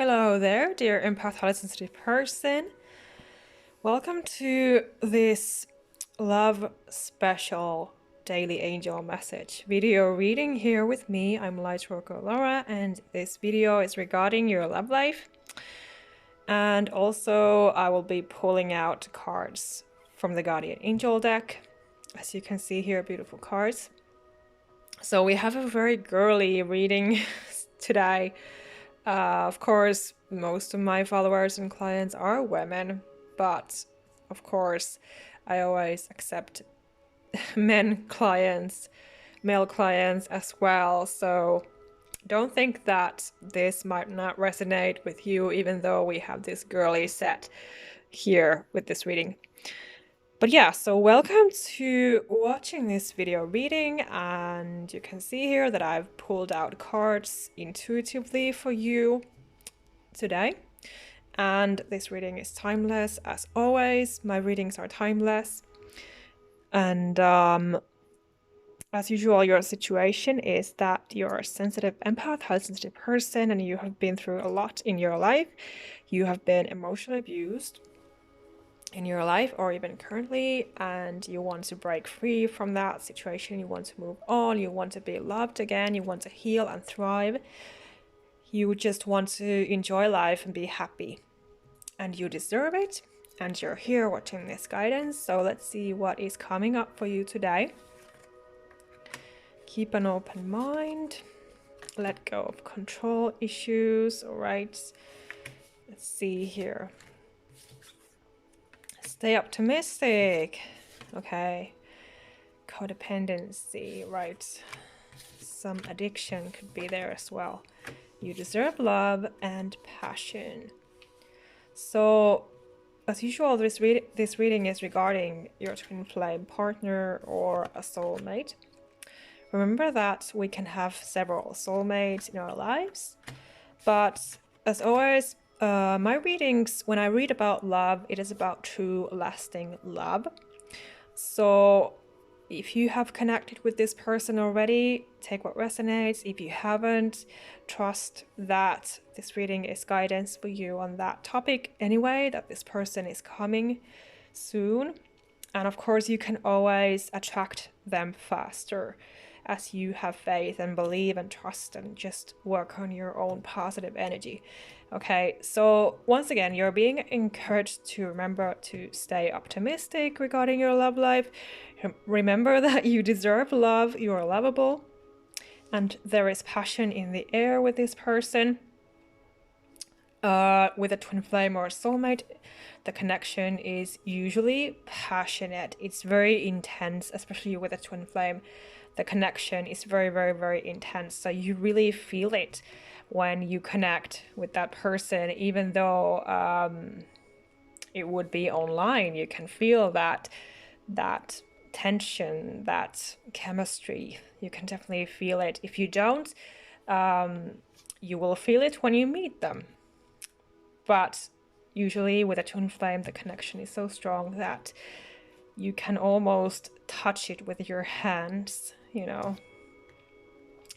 Hello there, dear empath, highly sensitive person. Welcome to this love special daily angel message video reading here with me. I'm Lightworker Laura, and this video is regarding your love life. And also, I will be pulling out cards from the Guardian Angel deck. As you can see here, beautiful cards. So we have a very girly reading today. Of course, most of my followers and clients are women, but of course, I always accept male clients as well. So don't think that this might not resonate with you, even though we have this girly set here with this reading. But yeah, so welcome to watching this video reading, and you can see here that I've pulled out cards intuitively for you today. And this reading is timeless, as always. My readings are timeless. And as usual, your situation is that you're a sensitive empath, highly sensitive person, and you have been through a lot in your life. You have been emotionally abused in your life, or even currently, and you want to break free from that situation. You want to move on. You want to be loved again. You want to heal and thrive. You just want to enjoy life and be happy, and you deserve it. And you're here watching this guidance, so let's see what is coming up for you today. Keep an open mind. Let go of control issues. All right, let's see here. Stay optimistic. Okay. Codependency, right. Some addiction could be there as well. You deserve love and passion. So, as usual, this reading is regarding your twin flame partner or a soulmate. Remember that we can have several soulmates in our lives, but as always, my readings, when I read about love, it is about true, lasting love. So if you have connected with this person already, take what resonates. If you haven't, trust that this reading is guidance for you on that topic anyway, that this person is coming soon. And of course, you can always attract them faster as you have faith and believe and trust and just work on your own positive energy. Okay, so once again, you're being encouraged to remember to stay optimistic regarding your love life. Remember that you deserve love, you are lovable, and there is passion in the air with this person. With a twin flame or a soulmate, the connection is usually passionate. It's very intense, especially with a twin flame. The connection is very, very, very intense. So you really feel it when you connect with that person, even though it would be online. You can feel that tension, that chemistry. You can definitely feel it. If you don't, you will feel it when you meet them. But usually with a twin flame, the connection is so strong that you can almost touch it with your hands, you know.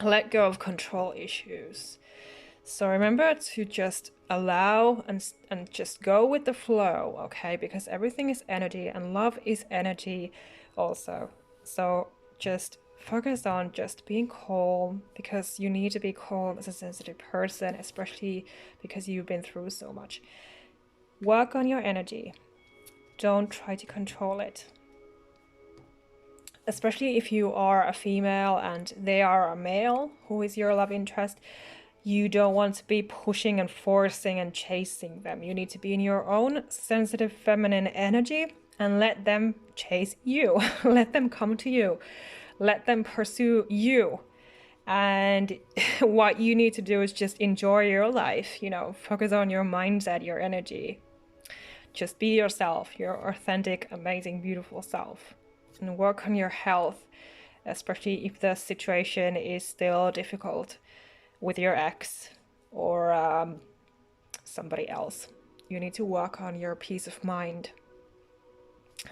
Let go of control issues. So remember to just allow and just go with the flow, okay? Because everything is energy and love is energy also. So just focus on just being calm, because you need to be calm as a sensitive person, especially because you've been through so much. Work on your energy. Don't try to control it. Especially if you are a female and they are a male who is your love interest, you don't want to be pushing and forcing and chasing them. You need to be in your own sensitive feminine energy and let them chase you. Let them come to you. Let them pursue you. And what you need to do is just enjoy your life, you know, focus on your mindset, your energy. Just be yourself, your authentic, amazing, beautiful self. And work on your health, especially if the situation is still difficult with your ex or somebody else. You need to work on your peace of mind.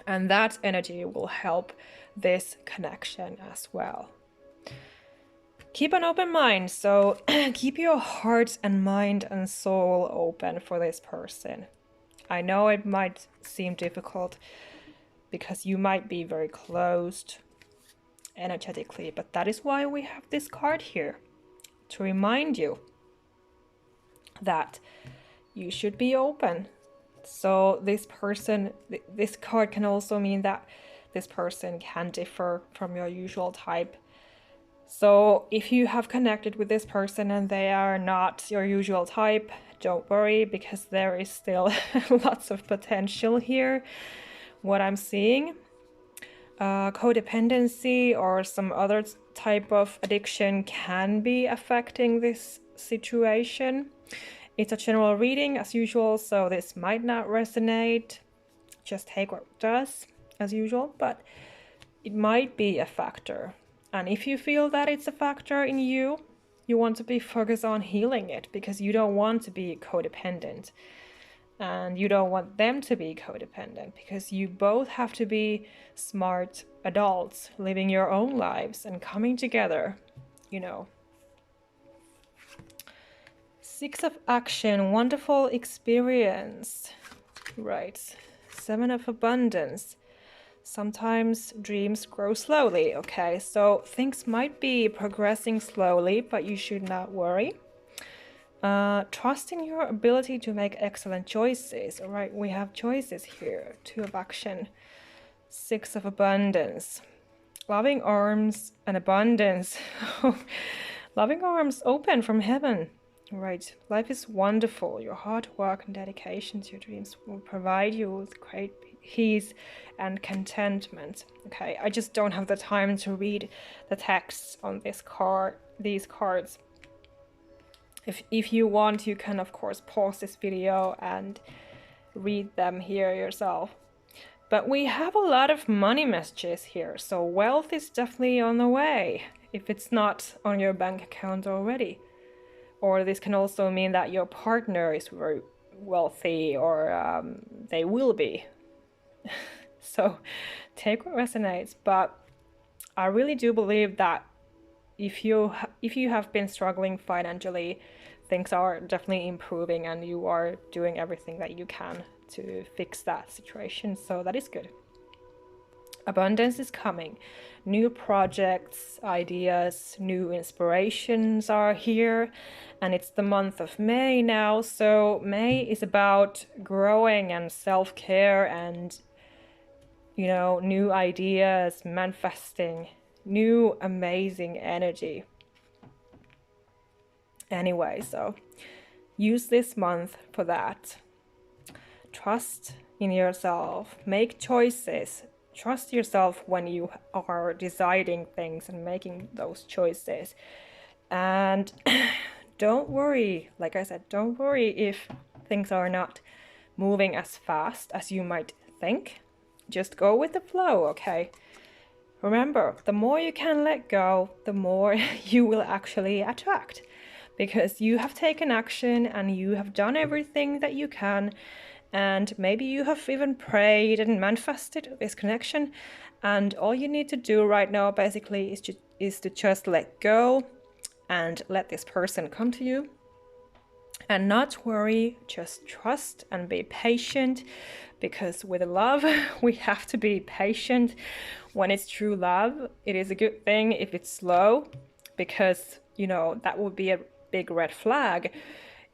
And that energy will help this connection as well. keep an open mind. So keep your heart and mind and soul open for this person. I know it might seem difficult because you might be very closed energetically, but that is why we have this card here, to remind you that you should be open. So this person, this card can also mean that this person can differ from your usual type. So if you have connected with this person and they are not your usual type, don't worry, because there is still lots of potential here. What I'm seeing, codependency or some other type of addiction can be affecting this situation. It's a general reading as usual, so this might not resonate. Just take what it does as usual, but it might be a factor. And if you feel that it's a factor in you, you want to be focused on healing it, because you don't want to be codependent. And you don't want them to be codependent, because you both have to be smart adults living your own lives and coming together, you know. 6 of action, wonderful experience. Right. 7 of abundance. Sometimes dreams grow slowly, okay? So things might be progressing slowly, but you should not worry. Trust in your ability to make excellent choices. All right, we have choices here. 2 of action, 6 of abundance, loving arms and abundance. Loving arms open from heaven. All right, life is wonderful. Your hard work and dedication to your dreams will provide you with great peace and contentment. Okay, I just don't have the time to read the text on this card, these cards. If you want, you can of course pause this video and read them here yourself. But we have a lot of money messages here, so wealth is definitely on the way, if it's not on your bank account already. Or this can also mean that your partner is very wealthy, or they will be. So take what resonates. But I really do believe that if you have been struggling financially, things are definitely improving and you are doing everything that you can to fix that situation. So that is good. Abundance is coming. New projects, ideas, new inspirations are here. And it's the month of May now. So May is about growing and self-care and, you know, new ideas, manifesting, new amazing energy. Anyway, so use this month for that. Trust in yourself. Make choices. Trust yourself when you are deciding things and making those choices. And don't worry, like I said, don't worry if things are not moving as fast as you might think. Just go with the flow, okay? Remember, the more you can let go, the more you will actually attract. Because you have taken action and you have done everything that you can. And maybe you have even prayed and manifested this connection. And all you need to do right now basically is to just let go and let this person come to you. And not worry, just trust and be patient. Because with love, we have to be patient. When it's true love, it is a good thing if it's slow. Because, you know, that would be a big red flag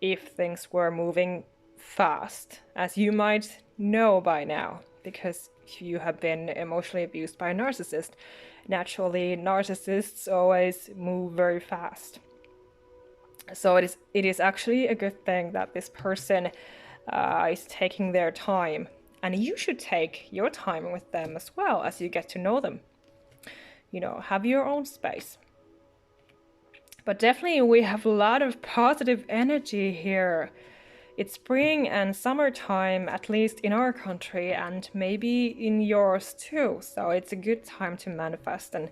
if things were moving fast, as you might know by now, because if you have been emotionally abused by a narcissist, naturally narcissists always move very fast. So it is actually a good thing that this person is taking their time, and you should take your time with them as well as you get to know them. You know, have your own space. But definitely we have a lot of positive energy here. It's spring and summertime, at least in our country, and maybe in yours too. So it's a good time to manifest and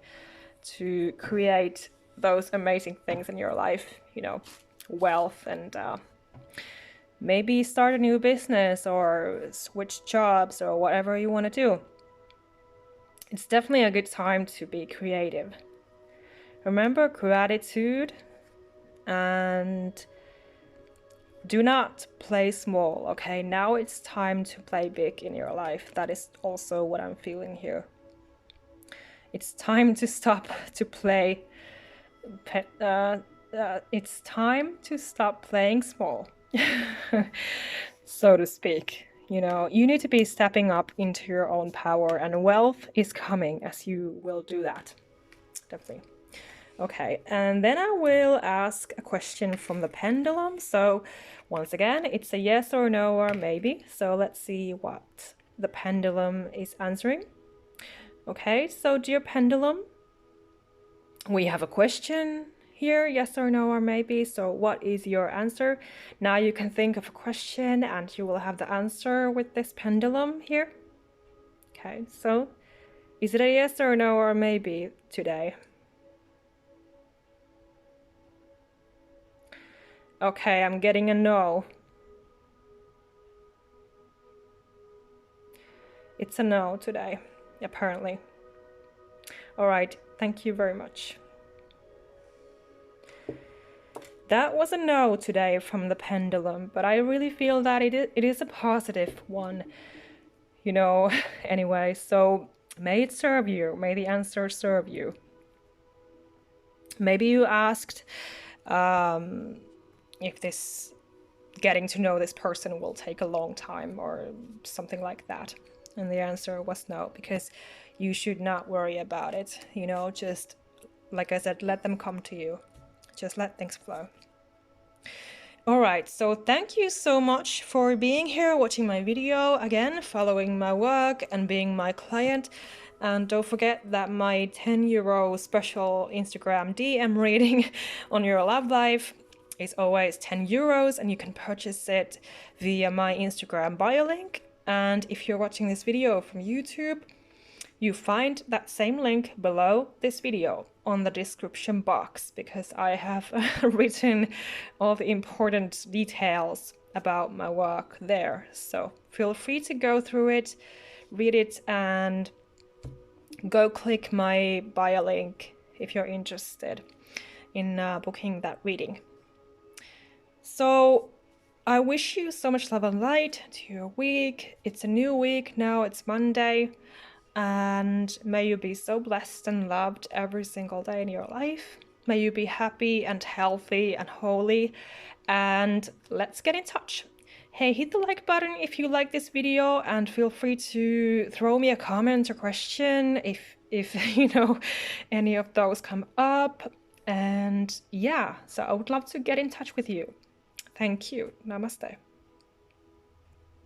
to create those amazing things in your life, you know, wealth, and maybe start a new business or switch jobs or whatever you want to do. It's definitely a good time to be creative. Remember gratitude, and do not play small, okay? Now it's time to play big in your life. That is also what I'm feeling here. It's time to stop to play. It's time to stop playing small, so to speak. You know, you need to be stepping up into your own power, and wealth is coming as you will do that. Definitely. Okay, and then I will ask a question from the pendulum. So once again, it's a yes or no or maybe. So let's see what the pendulum is answering. Okay, so dear pendulum, we have a question here, yes or no or maybe. So what is your answer? Now you can think of a question and you will have the answer with this pendulum here. Okay, so is it a yes or no or maybe today? Okay, I'm getting a no. It's a no today, apparently. All right, thank you very much. That was a no today from the pendulum, but I really feel that it is a positive one, you know, anyway. So may it serve you, may the answer serve you. Maybe you asked if this getting to know this person will take a long time or something like that. And the answer was no, because you should not worry about it. You know, just like I said, let them come to you. Just let things flow. All right, so thank you so much for being here, watching my video, again, following my work and being my client. And don't forget that my €10 special Instagram DM reading on your love life is always €10, and you can purchase it via my Instagram bio link. And if you're watching this video from YouTube, you find that same link below this video on the description box, because I have written all the important details about my work there. So feel free to go through it, read it, and go click my bio link if you're interested in booking that reading. So I wish you so much love and light to your week. It's a new week now, it's Monday. And may you be so blessed and loved every single day in your life. May you be happy and healthy and holy. And let's get in touch. Hey, hit the like button if you like this video, and feel free to throw me a comment or question if you know any of those come up. And yeah, so I would love to get in touch with you. Thank you. Namaste.